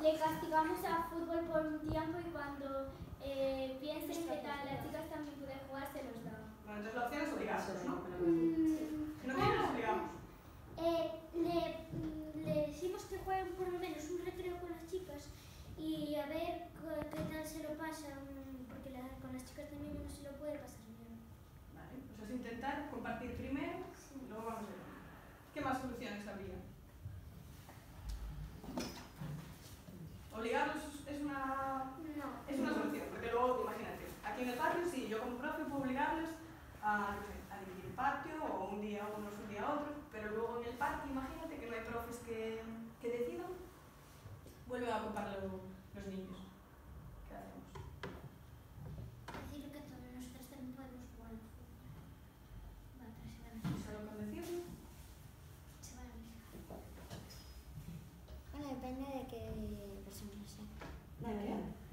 le castigamos a fútbol por un tiempo y cuando piensen que tal, las chicas también pueden jugar, se los damos. Bueno, entonces la opción es obligarlos, ¿no? Si no quieren, los obligamos. Le decimos que jueguen por lo menos un recreo con las chicas y a ver qué tal se lo pasan, porque con las chicas también no se lo puede pasar bien. Vale, pues es intentar compartir primero, y luego vamos a ver. ¿Qué más soluciones habría? Obligarlos es una solución, porque luego, imagínate, aquí en el patio, sí, yo como profe puedo obligarles a dividir el patio, o un día unos, un día otro, pero luego en el parque, imagínate que no hay profes que decidan, vuelven a ocupar los niños. ¿Qué hacemos? Decir que todos nosotros también podemos jugar al fútbol. ¿Y solo con decirlo? Se van a obligar. Bueno, depende de qué personas sean. ¿De qué?